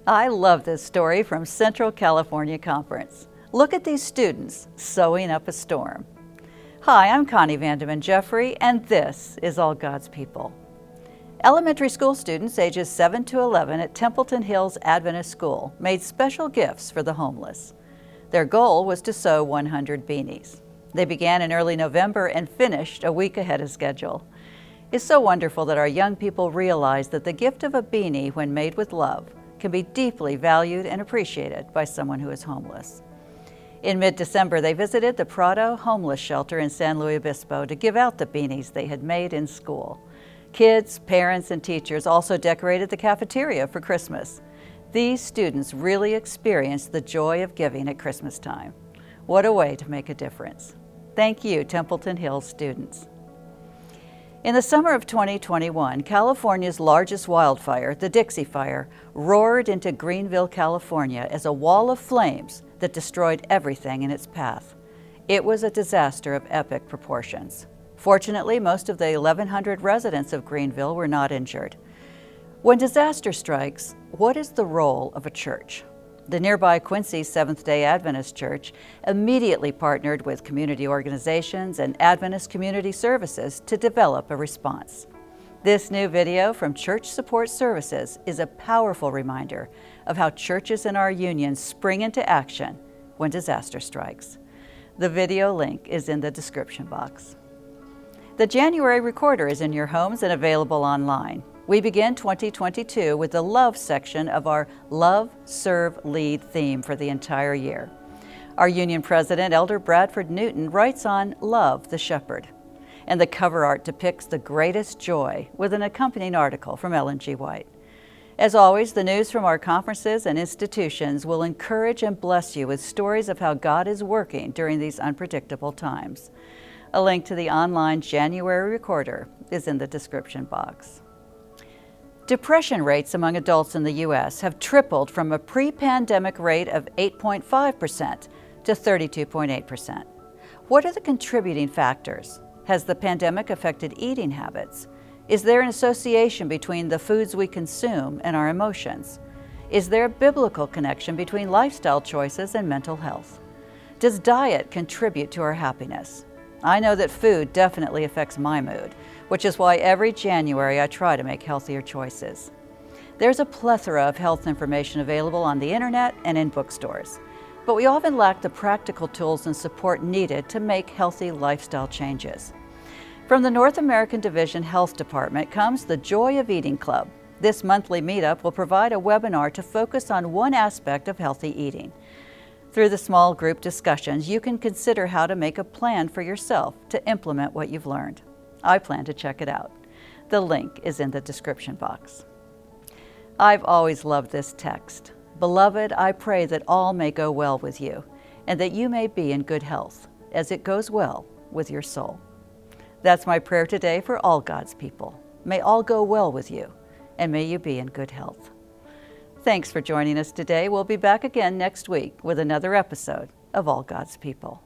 I love this story from Central California Conference. Look at these students sewing up a storm. Hi, I'm Connie Vandeman Jeffrey, and this is All God's People. Elementary school students ages 7 to 11 at Templeton Hills Adventist School made special gifts for the homeless. Their goal was to sew 100 beanies. They began in early November and finished a week ahead of schedule. It's so wonderful that our young people realize that the gift of a beanie, when made with love, can be deeply valued and appreciated by someone who is homeless. In mid-December, they visited the Prado homeless shelter in San Luis Obispo to give out the beanies they had made in school. Kids, parents, and teachers also decorated the cafeteria for Christmas. These students really experienced the joy of giving at Christmas time. What a way to make a difference. Thank you, Templeton Hills students. In the summer of 2021, California's largest wildfire, the Dixie Fire, roared into Greenville, California as a wall of flames that destroyed everything in its path. It was a disaster of epic proportions. Fortunately, most of the 1,100 residents of Greenville were not injured. When disaster strikes, what is the role of a church? The nearby Quincy Seventh-day Adventist Church immediately partnered with community organizations and Adventist Community Services to develop a response. This new video from Church Support Services is a powerful reminder of how churches in our union spring into action when disaster strikes. The video link is in the description box. The January Recorder is in your homes and available online. We begin 2022 with the Love section of our Love, Serve, Lead theme for the entire year. Our union president, Elder Bradford Newton, writes on Love the Shepherd, and the cover art depicts the greatest joy with an accompanying article from Ellen G. White. As always, the news from our conferences and institutions will encourage and bless you with stories of how God is working during these unpredictable times. A link to the online January Recorder is in the description box. Depression rates among adults in the U.S. have tripled from a pre-pandemic rate of 8.5% to 32.8%. What are the contributing factors? Has the pandemic affected eating habits? Is there an association between the foods we consume and our emotions? Is there a biblical connection between lifestyle choices and mental health? Does diet contribute to our happiness? I know that food definitely affects my mood, which is why every January I try to make healthier choices. There's a plethora of health information available on the internet and in bookstores, but we often lack the practical tools and support needed to make healthy lifestyle changes. From the North American Division Health Department comes the Joy of Eating Club. This monthly meetup will provide a webinar to focus on one aspect of healthy eating. Through the small group discussions, you can consider how to make a plan for yourself to implement what you've learned. I plan to check it out. The link is in the description box. I've always loved this text. Beloved, I pray that all may go well with you, and that you may be in good health, as it goes well with your soul. That's my prayer today for all God's people. May all go well with you, and may you be in good health. Thanks for joining us today. We'll be back again next week with another episode of All God's People.